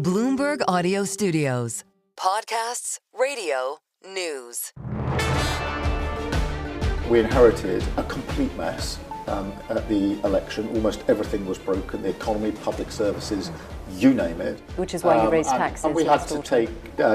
Bloomberg Audio Studios. Podcasts, radio, news. We inherited a complete mess at the election. Almost everything was broken, the economy, public services, you name it. Which is why you raised taxes. And we had to take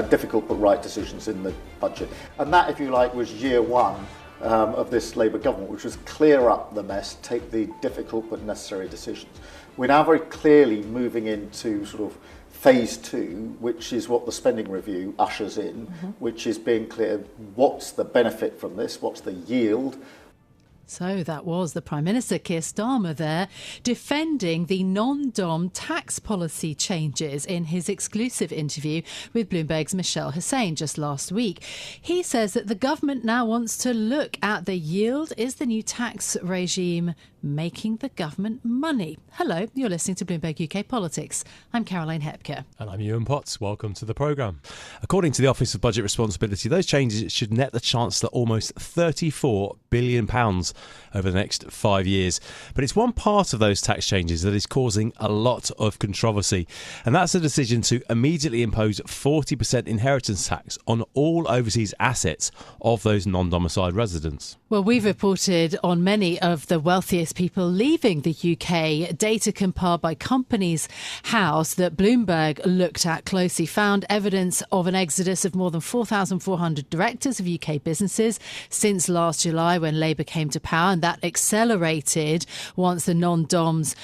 difficult but right decisions in the budget. And that, if you like, was year one of this Labour government, which was clear up the mess, take the difficult but necessary decisions. We're now very clearly moving into sort of phase two, which is what the spending review ushers in, which is being clear what's the benefit from this, what's the yield. So that was the Prime Minister, Keir Starmer, there defending the Nondom tax policy changes in his exclusive interview with Bloomberg's Michelle Hussain just last week. He says that the government now wants to look at the yield. Is the new tax regime making the government money? Hello, you're listening to Bloomberg UK Politics. I'm Caroline Hepker. And I'm Yuan. Welcome to the programme. According to the Office of Budget Responsibility, those changes should net the Chancellor almost £34 billion over the next 5 years. But it's one part of those tax changes that is causing a lot of controversy. And that's the decision to immediately impose 40% inheritance tax on all overseas assets of those non-domiciled residents. Well, we've reported on many of the wealthiest people leaving the UK. Data compiled by Companies House that Bloomberg looked at closely found evidence of an exodus of more than 4,400 directors of UK businesses since last July when Labour came to power, and that accelerated once the non-doms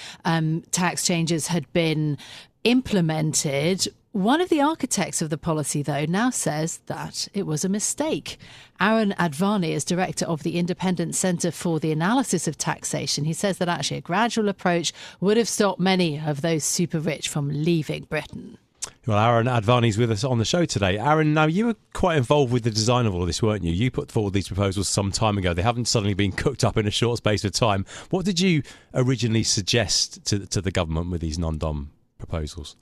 tax changes had been implemented. One of the architects of the policy, though, now says that it was a mistake. Arun Advani is director of the Independent Centre for the Analysis of Taxation. He says that actually a gradual approach would have stopped many of those super rich from leaving Britain. Well, Arun Advani's with us on the show today. Arun, now you were quite involved with the design of all of this, weren't you? You put forward these proposals some time ago. They haven't suddenly been cooked up in a short space of time. What did you originally suggest to the government with these non-dom proposals?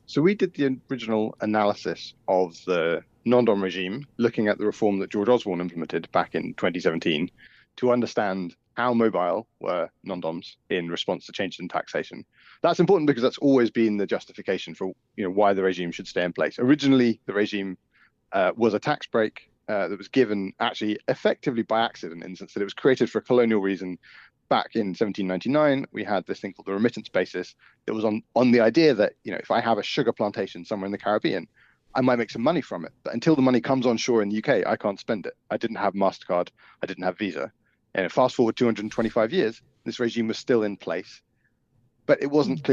So we did the original analysis of the non-dom regime, looking at the reform that George Osborne implemented back in 2017 to understand how mobile were non-doms in response to changes in taxation. That's important because that's always been the justification for why the regime should stay in place. Originally, the regime was a tax break that was given actually effectively by accident, in the sense that it was created for a colonial reason. Back in 1799, we had this thing called the remittance basis that was on the idea that, if I have a sugar plantation somewhere in the Caribbean, I might make some money from it. But until the money comes on shore in the UK, I can't spend it. I didn't have MasterCard. I didn't have Visa. And fast forward 225 years, this regime was still in place. But it wasn't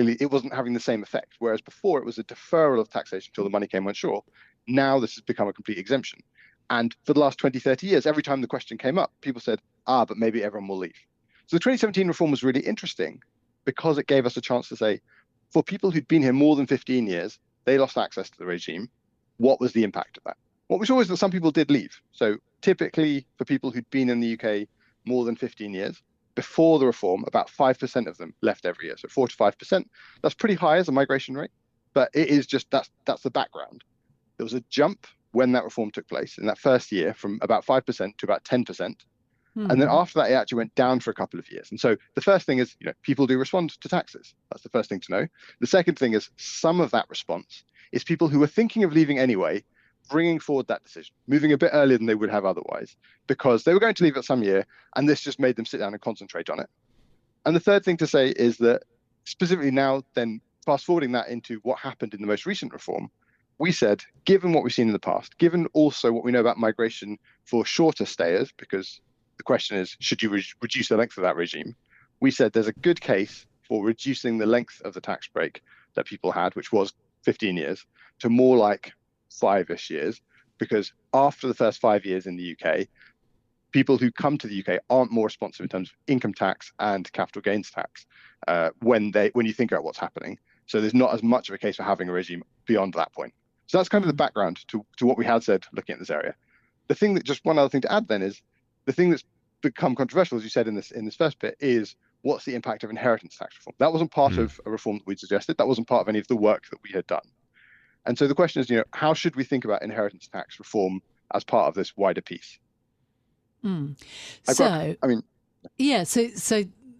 having the same effect. Whereas before, it was a deferral of taxation until the money came on shore. Now this has become a complete exemption. And for the last 20, 30 years, every time the question came up, people said, but maybe everyone will leave. So the 2017 reform was really interesting because it gave us a chance to say, for people who'd been here more than 15 years, they lost access to the regime. What was the impact of that? What we saw is that some people did leave. So typically for people who'd been in the UK more than 15 years, before the reform, about 5% of them left every year. So 4 to 5%. That's pretty high as a migration rate, but it is just that's the background. There was a jump when that reform took place in that first year from about 5% to about 10%. And then after that, it actually went down for a couple of years. And so the first thing is, people do respond to taxes. That's the first thing to know. The second thing is some of that response is people who were thinking of leaving anyway, bringing forward that decision, moving a bit earlier than they would have otherwise, because they were going to leave it some year, and this just made them sit down and concentrate on it. And the third thing to say is that specifically now, then fast forwarding that into what happened in the most recent reform, we said, given what we've seen in the past, given also what we know about migration for shorter stayers, because the question is, should you reduce the length of that regime? We said there's a good case for reducing the length of the tax break that people had, which was 15 years, to more like 5-ish years, because after the first 5 years in the UK, people who come to the UK aren't more responsive in terms of income tax and capital gains tax when you think about what's happening. So there's not as much of a case for having a regime beyond that point. So that's kind of the background to what we had said looking at this area. The thing that, just one other thing to add then, is the thing that's become controversial, as you said in this first bit, is what's the impact of inheritance tax reform? That wasn't part of a reform that we'd suggested. That wasn't part of any of the work that we had done. And so the question is, how should we think about inheritance tax reform as part of this wider piece? So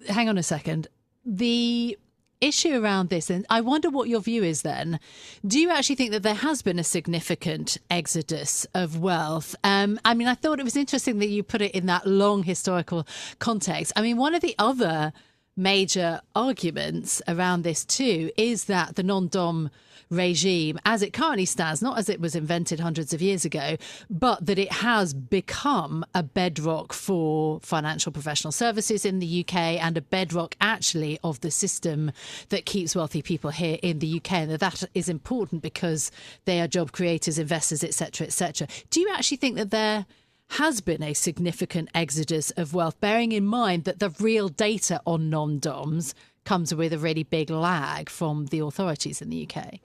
hang on a second. The issue around this, and I wonder what your view is then. Do you actually think that there has been a significant exodus of wealth? I mean, I thought it was interesting that you put it in that long historical context. I mean, one of the other major arguments around this too is that the non-dom regime, as it currently stands, not as it was invented hundreds of years ago, but that it has become a bedrock for financial professional services in the UK and a bedrock actually of the system that keeps wealthy people here in the UK, and that is important because they are job creators, investors, etc., etc. Do you actually think that there has been a significant exodus of wealth, bearing in mind that the real data on non-doms comes with a really big lag from the authorities in the UK?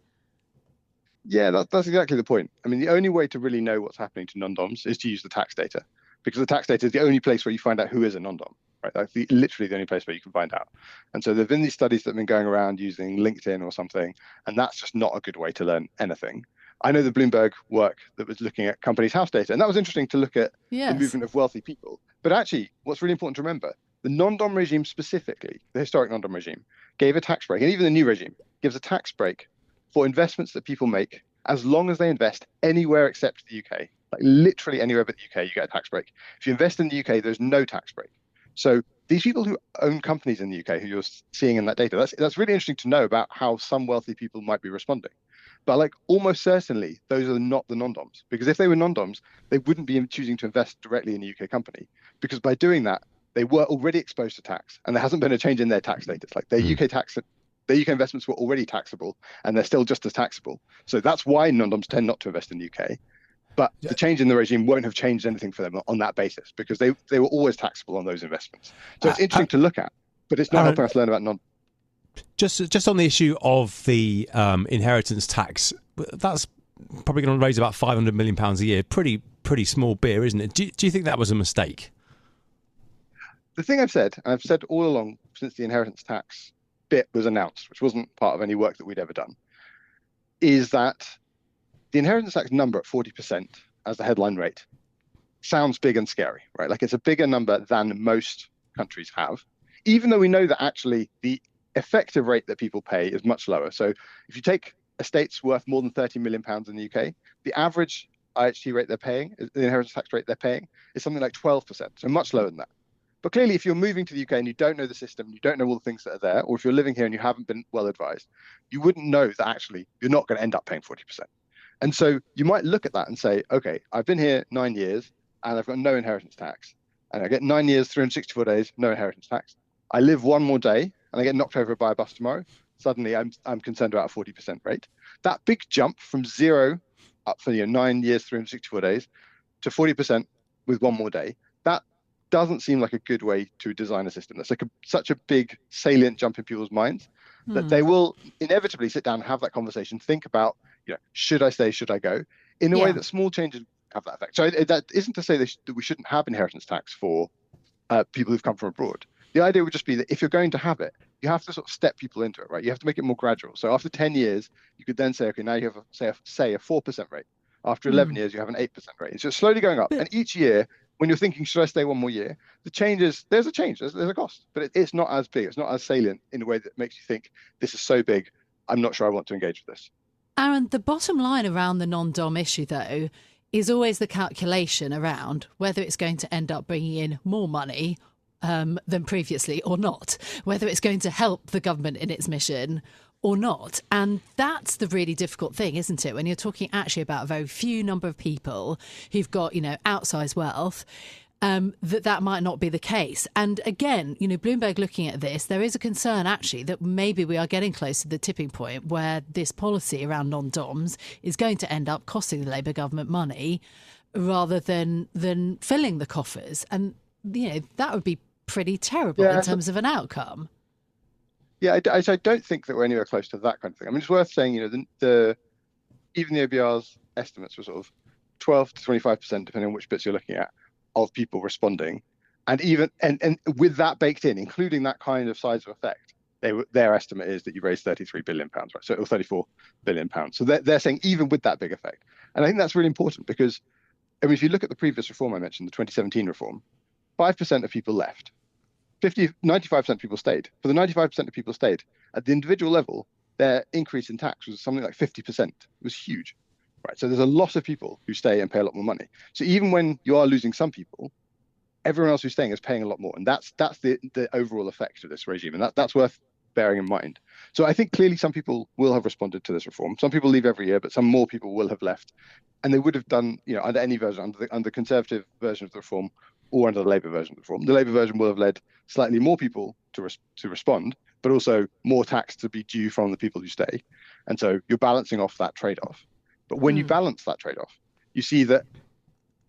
Yeah, that's exactly the point. I mean, the only way to really know what's happening to non-doms is to use the tax data, because the tax data is the only place where you find out who is a non-dom, right? That's literally the only place where you can find out. And so there have been these studies that have been going around using LinkedIn or something, and that's just not a good way to learn anything. I know the Bloomberg work that was looking at companies' house data, and that was interesting to look at the movement of wealthy people. But actually, what's really important to remember, the non-dom regime specifically, the historic non-dom regime, gave a tax break, and even the new regime gives a tax break for investments that people make as long as they invest anywhere except the UK. Like literally anywhere but the UK, you get a tax break. If you invest in the UK, there's no tax break. So these people who own companies in the UK, who you're seeing in that data, that's really interesting to know about how some wealthy people might be responding. But like almost certainly, those are not the non-doms, because if they were non-doms, they wouldn't be choosing to invest directly in a UK company, because by doing that, they were already exposed to tax, and there hasn't been a change in their tax status. Like their UK investments were already taxable, and they're still just as taxable. So that's why non-doms tend not to invest in the UK. But the change in the regime won't have changed anything for them on that basis, because they were always taxable on those investments. So it's interesting to look at, but it's not helping us learn about non. Just on the issue of the inheritance tax, that's probably going to raise about £500 million a year. Pretty small beer, isn't it? Do you think that was a mistake? The thing I've said all along since the inheritance tax bit was announced, which wasn't part of any work that we'd ever done, is that the inheritance tax number at 40% as the headline rate sounds big and scary, right? Like it's a bigger number than most countries have, even though we know that actually the effective rate that people pay is much lower. So if you take estates worth more than £30 million in the UK, the average IHT rate they're paying, the inheritance tax rate they're paying, is something like 12%, so much lower than that. But clearly, if you're moving to the UK and you don't know the system, you don't know all the things that are there, or if you're living here and you haven't been well advised, you wouldn't know that actually you're not going to end up paying 40%. And so you might look at that and say, okay, I've been here 9 years and I've got no inheritance tax. And I get 9 years, 364 days, no inheritance tax. I live one more day and I get knocked over by a bus tomorrow. Suddenly I'm concerned about a 40% rate. That big jump from zero up for 9 years, 364 days to 40% with one more day, that doesn't seem like a good way to design a system. That's like such a big salient jump in people's minds that they will inevitably sit down and have that conversation, think about, should I stay, should I go, in a way that small changes have that effect. So that isn't to say that we shouldn't have inheritance tax for people who've come from abroad. The idea would just be that if you're going to have it, you have to sort of step people into it, right? You have to make it more gradual. So after 10 years, you could then say, okay, now you have say a 4% rate. After 11 years, you have an 8% rate. It's just slowly going up. And each year, when you're thinking, should I stay one more year? The change is, there's a change, there's a cost, but it's not as big. It's not as salient in a way that makes you think this is so big, I'm not sure I want to engage with this. Aaron, the bottom line around the non-dom issue, though, is always the calculation around whether it's going to end up bringing in more money than previously or not, whether it's going to help the government in its mission or not. And that's the really difficult thing, isn't it? When you're talking actually about a very few number of people who've got, outsized wealth, that might not be the case. And again, Bloomberg looking at this, there is a concern actually that maybe we are getting close to the tipping point where this policy around non-doms is going to end up costing the Labour government money rather than filling the coffers. And, that would be pretty terrible in terms of an outcome. Yeah, I don't think that we're anywhere close to that kind of thing. I mean, it's worth saying, even the OBR's estimates were sort of 12 to 25%, depending on which bits you're looking at, of people responding. And even and with that baked in, including that kind of size of effect, their estimate is that you raised £33 billion, right? So or £34 billion. So they're saying even with that big effect. And I think that's really important because, if you look at the previous reform I mentioned, the 2017 reform, 5% of people left. 95% of people stayed. For the 95% of people stayed, at the individual level, their increase in tax was something like 50%. It was huge, right? So there's a lot of people who stay and pay a lot more money. So even when you are losing some people, everyone else who's staying is paying a lot more. And that's the overall effect of this regime. And that's worth bearing in mind. So I think clearly some people will have responded to this reform. Some people leave every year, but some more people will have left. And they would have done, under any version, under the Conservative version of the reform or under the Labour version of the reform. The Labour version will have led slightly more people to respond, but also more tax to be due from the people who stay. And so you're balancing off that trade-off. But when you balance that trade-off, you see that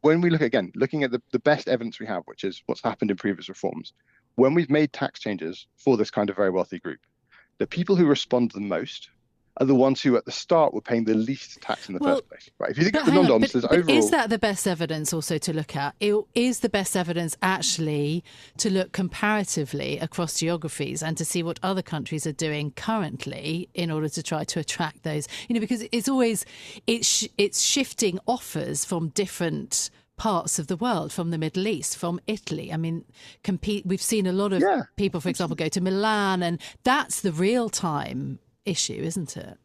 when we looking at the best evidence we have, which is what's happened in previous reforms, when we've made tax changes for this kind of very wealthy group, the people who respond the most are the ones who at the start were paying the least tax in the first place. Right? If you think of the Nondoms, there's overall... Is that the best evidence also to look at? Is the best evidence actually to look comparatively across geographies and to see what other countries are doing currently in order to try to attract those? Because it's always, it's shifting offers from different parts of the world, from the Middle East, from Italy. I mean, we've seen a lot of people, for example, go to Milan, and that's the real-time issue, isn't it?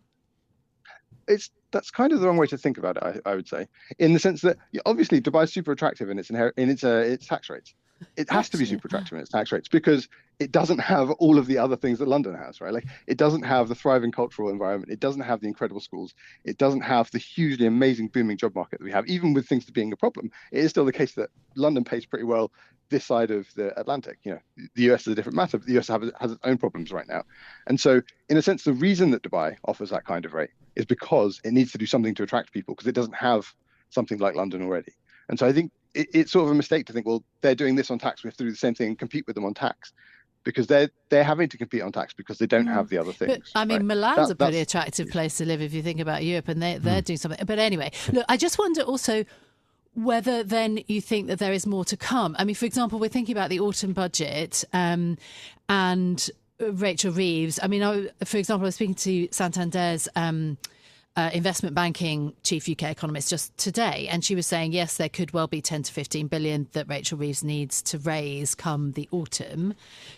That's kind of the wrong way to think about it, I would say, in the sense that obviously Dubai is super attractive in its tax rates. It has to be super attractive in its tax rates because it doesn't have all of the other things that London has, right? Like it doesn't have the thriving cultural environment. It doesn't have the incredible schools. It doesn't have the hugely amazing booming job market that we have. Even with things being a problem, it is still the case that London pays pretty well this side of the Atlantic. The US is a different matter, but the US has its own problems right now. And so in a sense, the reason that Dubai offers that kind of rate is because it needs to do something to attract people because it doesn't have something like London already. And so I think it's sort of a mistake to think, well, they're doing this on tax, we have to do the same thing and compete with them on tax, because they're having to compete on tax because they don't have the other things. But I mean, Milan's a pretty attractive place to live if you think about Europe, and they're doing something. But anyway, look, I just wonder also whether then you think that there is more to come. I mean, for example, we're thinking about the autumn budget and Rachel Reeves. I mean, for example, I was speaking to Santander's investment banking chief UK economist just today, and she was saying, yes, there could well be 10 to 15 billion that Rachel Reeves needs to raise come the autumn.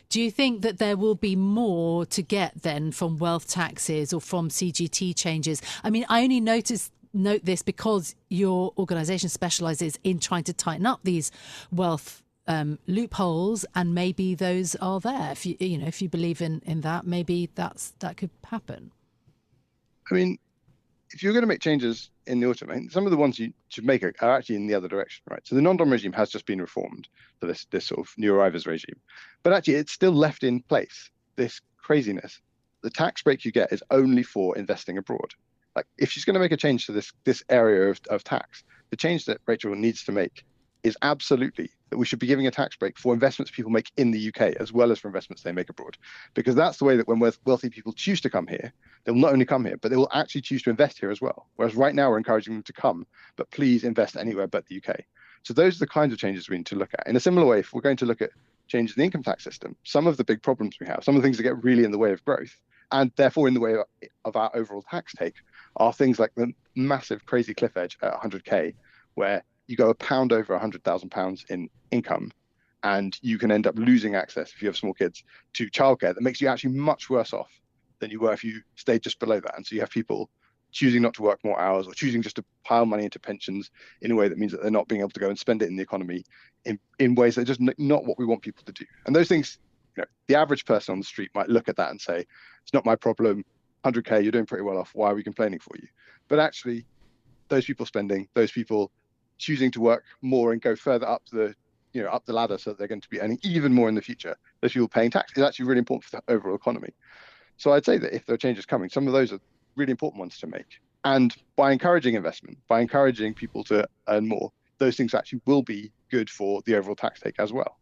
Do you think that there will be more to get then from wealth taxes or from CGT changes? I mean, I only note this because your organisation specialises in trying to tighten up these wealth loopholes, and maybe those are there. If you believe in that, maybe that could happen. I mean, if you're going to make changes in the autumn, I think some of the ones you should make are actually in the other direction, right? So the Nondom regime has just been reformed for this sort of new arrivals regime, but actually it's still left in place. This craziness, the tax break you get is only for investing abroad. Like if she's going to make a change to this area of tax, the change that Rachel needs to make is absolutely that we should be giving a tax break for investments people make in the UK as well as for investments they make abroad. Because that's the way that when wealthy people choose to come here, they will not only come here, but they will actually choose to invest here as well. Whereas right now we're encouraging them to come, but please invest anywhere but the UK. So those are the kinds of changes we need to look at. In a similar way, if we're going to look at changes in the income tax system, some of the big problems we have, some of the things that get really in the way of growth, and therefore in the way of our overall tax take, are things like the massive crazy cliff edge at 100k, where you go a pound over £100,000 in income, and you can end up losing access, if you have small kids, to childcare that makes you actually much worse off than you were if you stayed just below that. And so you have people choosing not to work more hours or choosing just to pile money into pensions in a way that means that they're not being able to go and spend it in the economy in ways that are just not what we want people to do. And those things, the average person on the street might look at that and say, it's not my problem, 100k, you're doing pretty well off, why are we complaining for you? But actually, those people spending, those people choosing to work more and go further up the ladder so that they're going to be earning even more in the future, those people paying tax is actually really important for the overall economy. So I'd say that if there are changes coming, some of those are really important ones to make. And by encouraging investment, by encouraging people to earn more, those things actually will be good for the overall tax take as well.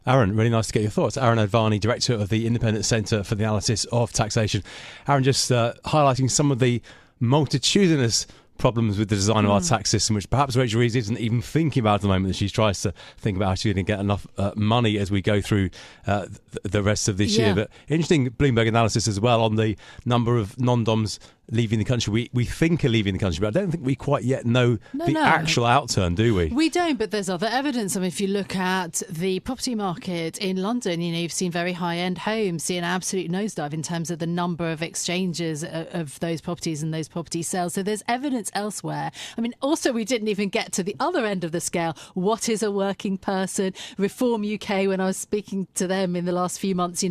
Arun, really nice to get your thoughts. Arun Advani, Director of the Independent Centre for the Analysis of Taxation. Arun, just highlighting some of the multitudinous problems with the design of our tax system, which perhaps Rachel Reeves isn't even thinking about at the moment, as she tries to think about how she's going to get enough money as we go through the rest of this year. But interesting Bloomberg analysis as well on the number of non-doms leaving the country. We think are leaving the country, but I don't think we quite yet know the actual outturn, do we? We don't, but there's other evidence. I mean, if you look at the property market in London, you've seen very high-end homes see an absolute nosedive in terms of the number of exchanges of those properties and those property sales. So there's evidence elsewhere. I mean, also, we didn't even get to the other end of the scale. What is a working person? Reform UK, when I was speaking to them in the last few months,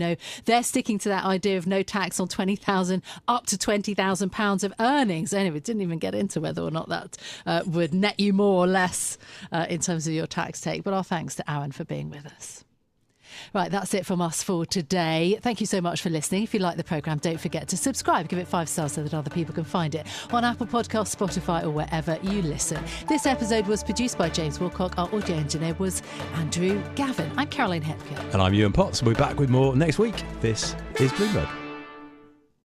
they're sticking to that idea of no tax on 20,000 up to £20,000 of earnings. Anyway, didn't even get into whether or not that would net you more or less in terms of your tax take. But our thanks to Arun for being with us. Right, that's it from us for today. Thank you so much for listening. If you like the programme, don't forget to subscribe. Give it 5 stars so that other people can find it on Apple Podcasts, Spotify or wherever you listen. This episode was produced by James Wilcock. Our audio engineer was Andrew Gavin. I'm Caroline Hepker. And I'm Yuan Potts. We'll be back with more next week. This is Bloomberg.